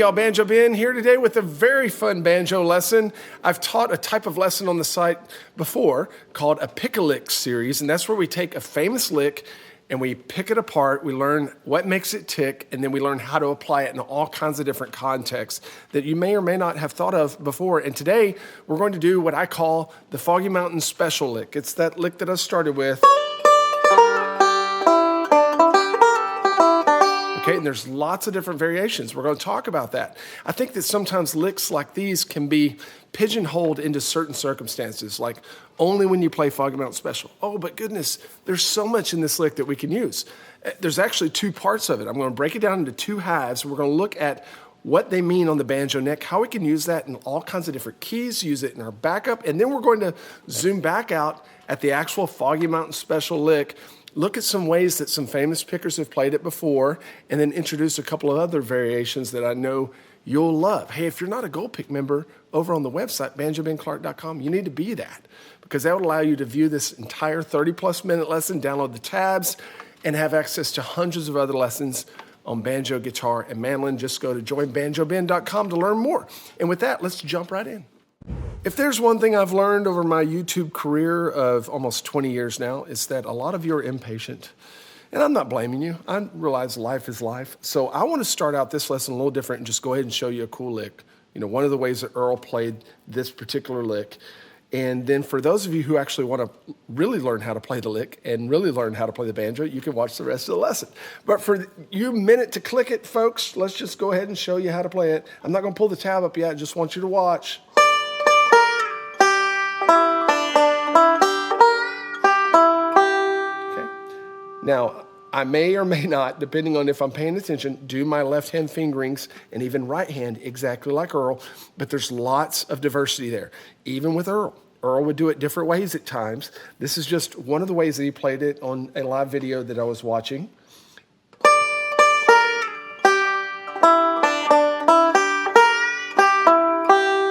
y'all, Banjo Ben here today with a very fun banjo lesson. I've taught a type of lesson on the site before called a pick-a-lick series, and that's where we take a famous lick and we pick it apart, we learn what makes it tick, and then we learn how to apply it in all kinds of different contexts that you may or may not have thought of before. And today, we're going to do what I call the Foggy Mountain Special lick. It's that lick that I started with. Okay, and there's lots of different variations. We're going to talk about that. I think that sometimes licks like these can be pigeonholed into certain circumstances, like only when you play Foggy Mountain Special. Oh, but goodness, there's so much in this lick that we can use. There's actually two parts of it. I'm going to break it down into two halves. We're going to look at what they mean on the banjo neck, how we can use that in all kinds of different keys, use it in our backup, and then we're going to zoom back out at the actual Foggy Mountain Special lick, look at some ways that some famous pickers have played it before, and then introduce a couple of other variations that I know you'll love. Hey, if you're not a Gold Pick member over on the website, banjobenclark.com, you need to be that, because that would allow you to view this entire 30-plus minute lesson, download the tabs, and have access to hundreds of other lessons on banjo, guitar, and mandolin. Just go to joinbanjoben.com to learn more. And with that, let's jump right in. If there's one thing I've learned over my YouTube career of almost 20 years now, it's that a lot of you are impatient. And I'm not blaming you. I realize life is life. So I want to start out this lesson a little different and just go ahead and show you a cool lick. You know, one of the ways that Earl played this particular lick. And then for those of you who actually want to really learn how to play the lick and really learn how to play the banjo, you can watch the rest of the lesson. But for you minute to click it, folks, let's just go ahead and show you how to play it. I'm not going to pull the tab up yet. I just want you to watch. Now, I may or may not, depending on if I'm paying attention, do my left-hand fingerings and even right hand exactly like Earl, but there's lots of diversity there, even with Earl. Earl would do it different ways at times. This is just one of the ways that he played it on a live video that I was watching.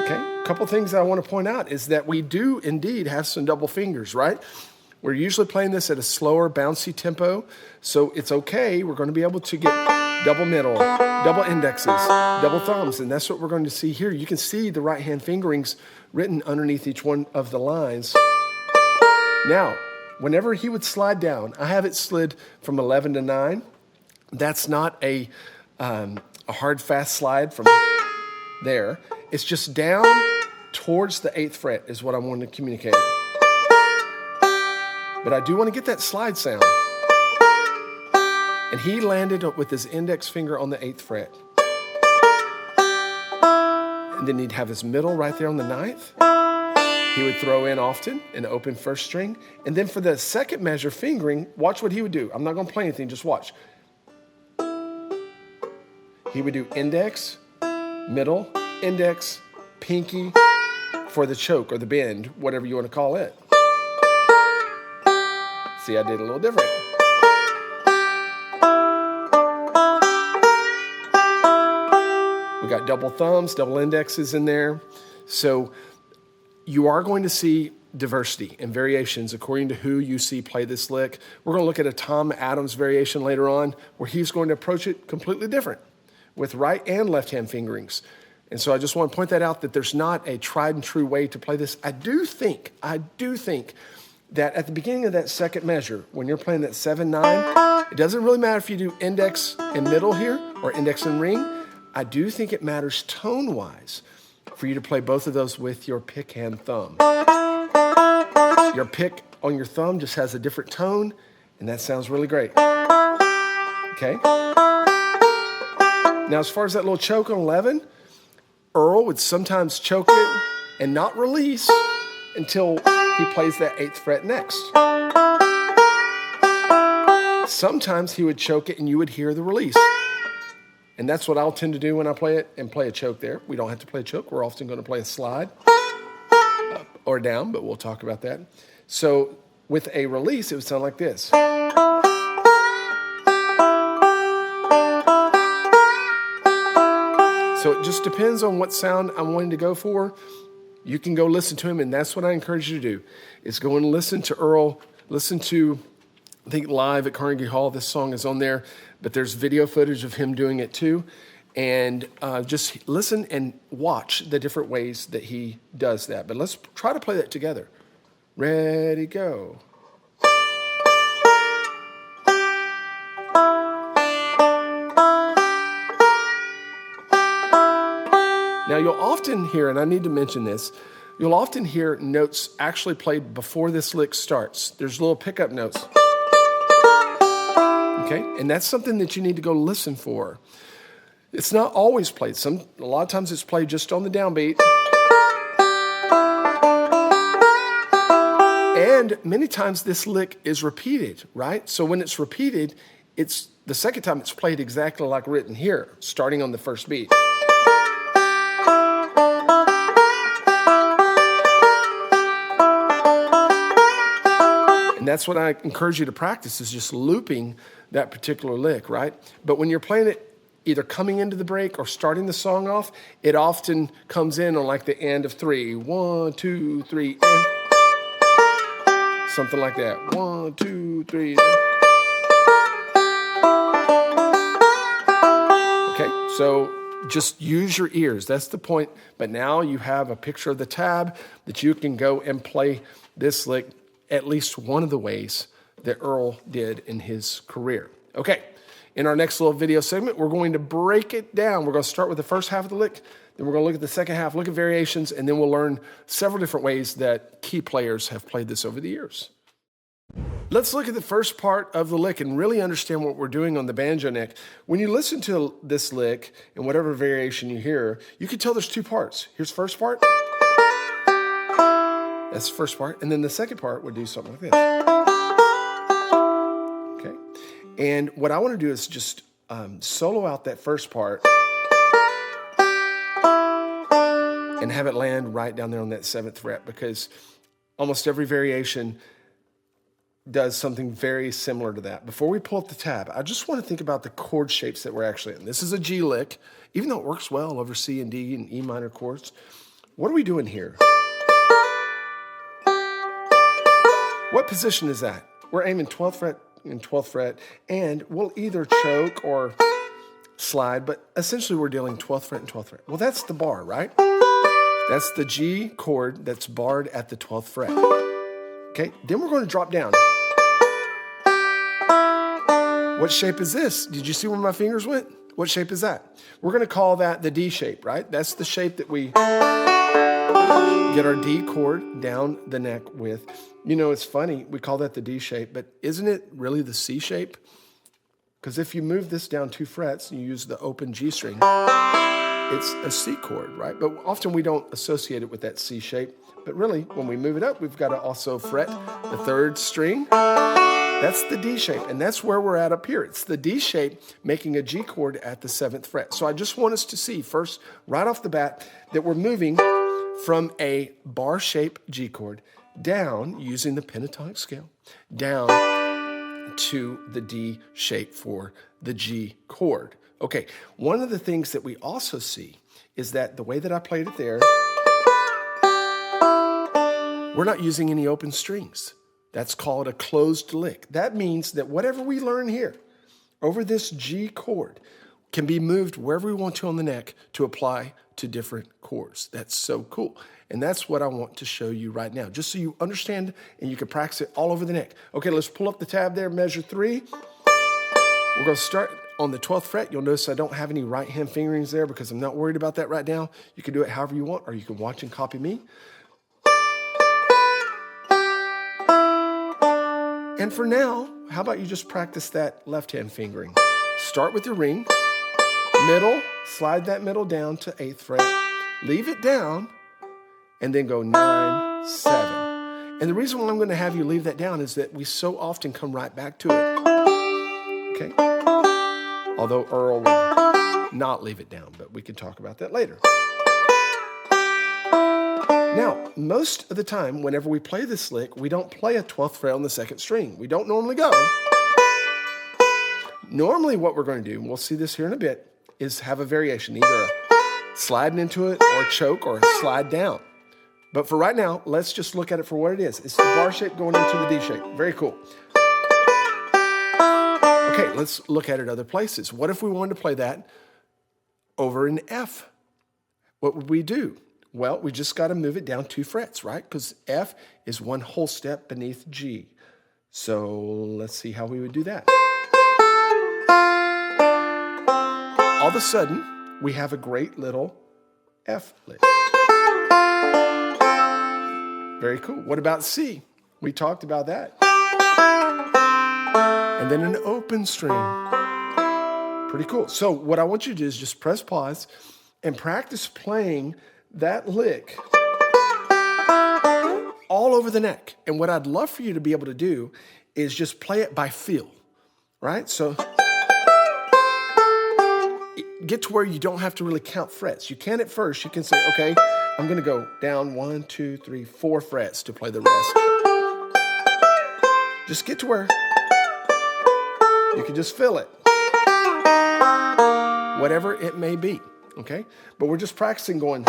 Okay, a couple things I want to point out is that we do indeed have some double fingers, right? We're usually playing this at a slower, bouncy tempo, so it's okay. We're going to be able to get double middle, double indexes, double thumbs, and that's what we're going to see here. You can see the right-hand fingerings written underneath each one of the lines. Now, whenever he would slide down, I have it slid from 11 to 9. That's not a hard, fast slide from there. It's just down towards the 8th fret is what I want to communicate. But I do want to get that slide sound. And he landed with his index finger on the 8th fret. And then he'd have his middle right there on the 9th. He would throw in often an open first string. And then for the second measure fingering, watch what he would do. I'm not going to play anything, just watch. He would do index, middle, index, pinky for the choke or the bend, whatever you want to call it. See, I did a little different. We got double thumbs, double indexes in there. So you are going to see diversity and variations according to who you see play this lick. We're going to look at a Tom Adams variation later on where he's going to approach it completely different with right and left hand fingerings. And so I just want to point that out that there's not a tried and true way to play this. I do think that at the beginning of that second measure, when you're playing that 7-9, it doesn't really matter if you do index and middle here or index and ring. I do think it matters tone-wise for you to play both of those with your pick hand thumb. Your pick on your thumb just has a different tone, and that sounds really great. Okay? Now, as far as that little choke on 11, Earl would sometimes choke it and not release until he plays that 8th fret next. Sometimes he would choke it and you would hear the release. And that's what I'll tend to do when I play it and play a choke there. We don't have to play a choke. We're often going to play a slide up or down, but we'll talk about that. So with a release, it would sound like this. So it just depends on what sound I'm wanting to go for. You can go listen to him, and that's what I encourage you to do, is go and listen to Earl, listen to, I think, live at Carnegie Hall. This song is on there, but there's video footage of him doing it too. And just listen and watch the different ways that he does that. But let's try to play that together. Ready, go. Now you'll often hear, and I need to mention this, you'll often hear notes actually played before this lick starts. There's little pickup notes. Okay, and that's something that you need to go listen for. It's not always played. A lot of times it's played just on the downbeat. And many times this lick is repeated, right? So when it's repeated, it's the second time it's played exactly like written here, starting on the first beat. And that's what I encourage you to practice, is just looping that particular lick, right? But when you're playing it either coming into the break or starting the song off, it often comes in on like the end of 3. 1, 2, 3, and something like that. 1, 2, 3. Okay, so just use your ears. That's the point. But now you have a picture of the tab that you can go and play this lick at least one of the ways that Earl did in his career. Okay, in our next little video segment, we're going to break it down. We're going to start with the first half of the lick, then we're going to look at the second half, look at variations, and then we'll learn several different ways that key players have played this over the years. Let's look at the first part of the lick and really understand what we're doing on the banjo neck. When you listen to this lick and whatever variation you hear, you can tell there's two parts. Here's the first part. That's the first part. And then the second part would do something like this. Okay. And what I want to do is just solo out that first part and have it land right down there on that 7th fret, because almost every variation does something very similar to that. Before we pull up the tab, I just want to think about the chord shapes that we're actually in. This is a G lick, even though it works well over C and D and E minor chords. What are we doing here? What position is that? We're aiming 12th fret and 12th fret, and we'll either choke or slide, but essentially we're dealing 12th fret and 12th fret. Well, that's the bar, right? That's the G chord that's barred at the 12th fret. Okay, then we're going to drop down. What shape is this? Did you see where my fingers went? What shape is that? We're going to call that the D shape, right? That's the shape that we get our D chord down the neck with. You know, it's funny, we call that the D shape, but isn't it really the C shape? Because if you move this down 2 frets, and you use the open G string, it's a C chord, right? But often we don't associate it with that C shape. But really, when we move it up, we've got to also fret the 3rd string. That's the D shape, and that's where we're at up here. It's the D shape making a G chord at the 7th fret. So I just want us to see first, right off the bat, that we're moving from a bar shape G chord down, using the pentatonic scale, down to the D shape for the G chord. Okay, one of the things that we also see is that the way that I played it there, we're not using any open strings. That's called a closed lick. That means that whatever we learn here over this G chord can be moved wherever we want to on the neck to apply to different chords. That's so cool. And that's what I want to show you right now, just so you understand and you can practice it all over the neck. Okay, let's pull up the tab there, measure 3. We're going to start on the 12th fret. You'll notice I don't have any right hand fingerings there because I'm not worried about that right now. You can do it however you want, or you can watch and copy me. And for now, how about you just practice that left hand fingering? Start with your ring, middle, slide that middle down to 8th fret, leave it down, and then go 9, 7. And the reason why I'm going to have you leave that down is that we so often come right back to it. Okay? Although Earl would not leave it down, but we can talk about that later. Now, most of the time, whenever we play this lick, we don't play a 12th fret on the 2nd string. We don't normally go. Normally what we're going to do, and we'll see this here in a bit, is have a variation, either a sliding into it or a choke or a slide down. But for right now, let's just look at it for what it is. It's the bar shape going into the D shape. Very cool. Okay, let's look at it other places. What if we wanted to play that over in F, what would we do? Well, we just got to move it down 2 frets, right? Because F is 1 whole step beneath G. So let's see how we would do that. All of a sudden, we have a great little F lick. Very cool. What about C? We talked about that. And then an open string. Pretty cool. So what I want you to do is just press pause and practice playing that lick all over the neck. And what I'd love for you to be able to do is just play it by feel, right? So get to where you don't have to really count frets. You can at first. You can say, okay, I'm going to go down 1, 2, 3, 4 frets to play the rest. Just get to where you can just feel it. Whatever it may be, okay? But we're just practicing going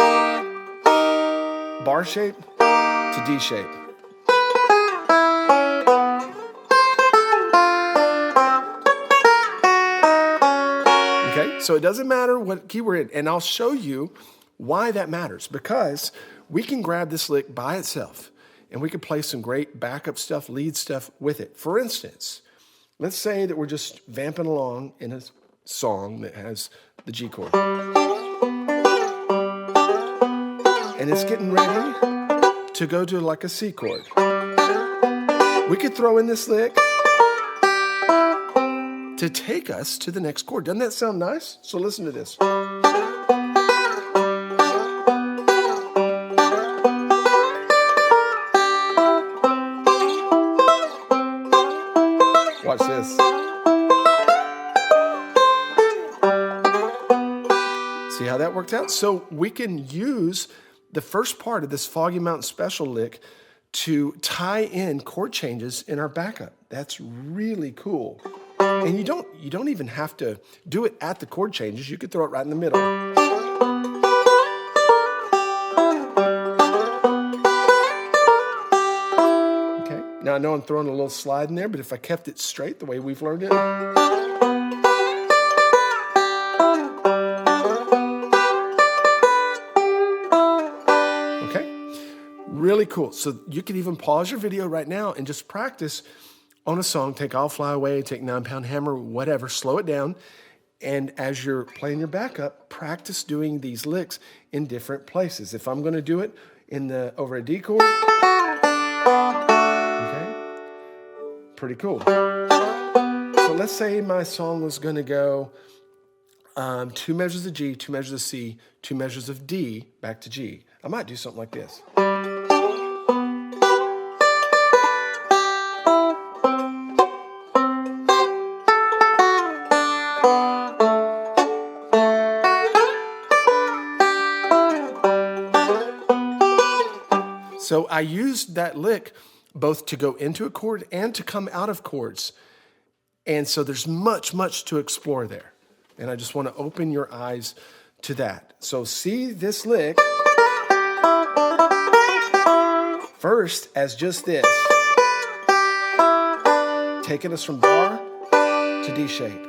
bar shape to D shape. Okay, so it doesn't matter what key we're in, and I'll show you why that matters, because we can grab this lick by itself, and we can play some great backup stuff, lead stuff with it. For instance, let's say that we're just vamping along in a song that has the G chord. And it's getting ready to go to like a C chord. We could throw in this lick to take us to the next chord. Doesn't that sound nice? So listen to this. Watch this. See how that worked out? So we can use the first part of this Foggy Mountain Special lick to tie in chord changes in our backup. That's really cool. And you don't even have to do it at the chord changes. You could throw it right in the middle. Okay. Now I know I'm throwing a little slide in there, but if I kept it straight the way we've learned it. Okay. Really cool. So you could even pause your video right now and just practice on a song. Take I'll Fly Away, take 9-Pound Hammer, whatever, slow it down. And as you're playing your backup, practice doing these licks in different places. If I'm going to do it over a D chord, okay, pretty cool. So let's say my song was going to go 2 measures of G, 2 measures of C, 2 measures of D, back to G. I might do something like this. So I used that lick both to go into a chord and to come out of chords. And so there's much, much to explore there. And I just want to open your eyes to that. So see this lick first as just this, taking us from bar to D shape,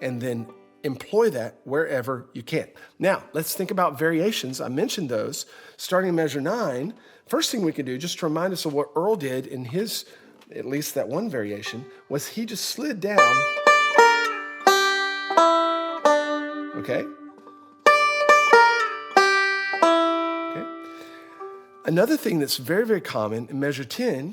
and then employ that wherever you can. Now, let's think about variations. I mentioned those. Starting in measure 9, first thing we can do, just to remind us of what Earl did in his, at least that one variation, was he just slid down. Okay? Okay. Another thing that's very, very common in measure 10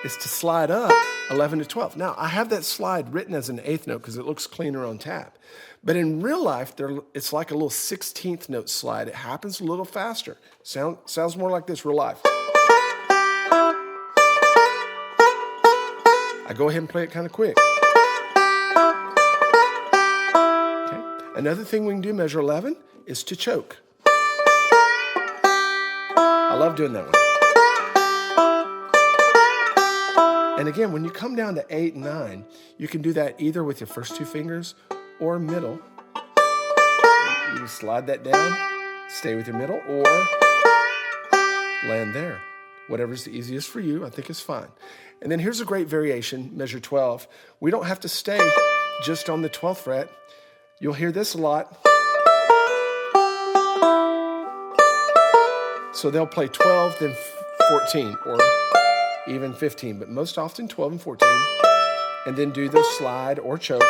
is to slide up 11 to 12. Now, I have that slide written as an 8th note because it looks cleaner on tap. But in real life, it's like a little 16th note slide. It happens a little faster. Sounds more like this real life. I go ahead and play it kind of quick. Okay. Another thing we can do, measure 11, is to choke. I love doing that one. And again, when you come down to 8 and 9, you can do that either with your first 2 fingers or middle. You can slide that down, stay with your middle, or land there. Whatever's the easiest for you, I think is fine. And then here's a great variation, measure 12. We don't have to stay just on the 12th fret. You'll hear this a lot. So they'll play 12, then 14, or even 15, but most often 12 and 14, and then do the slide or choke.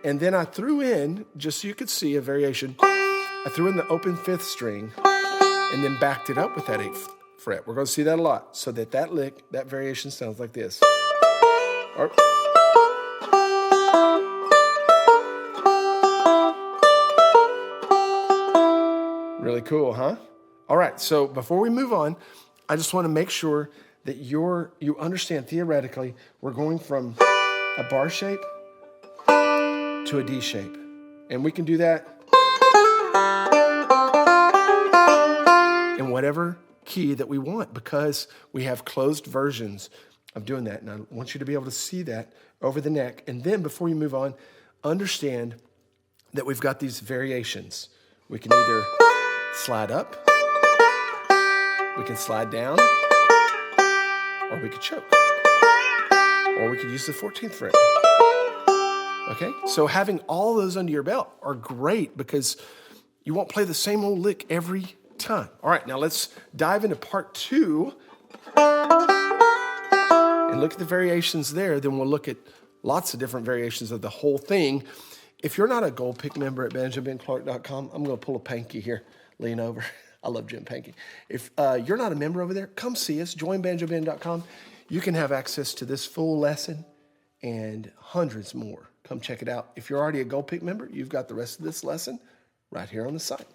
And then I threw in, just so you could see a variation, I threw in the open 5th string and then backed it up with that 8th fret. We're going to see that a lot, so that lick, that variation sounds like this. Or, really cool, huh? All right, so before we move on, I just want to make sure that you understand theoretically we're going from a bar shape to a D shape. And we can do that in whatever key that we want, because we have closed versions of doing that. And I want you to be able to see that over the neck. And then before you move on, understand that we've got these variations. We can either slide up, we can slide down, or we could choke, or we could use the 14th fret. Okay, so having all those under your belt are great because you won't play the same old lick every time. All right, now let's dive into part 2 and look at the variations there. Then we'll look at lots of different variations of the whole thing. If you're not a gold pick member at banjobenclark.com, I'm going to pull a Panky here, lean over. I love Jim Panky. If you're not a member over there, come see us. Join banjoben.com. You can have access to this full lesson and hundreds more. Come check it out. If you're already a Gold Pick member, you've got the rest of this lesson right here on the site.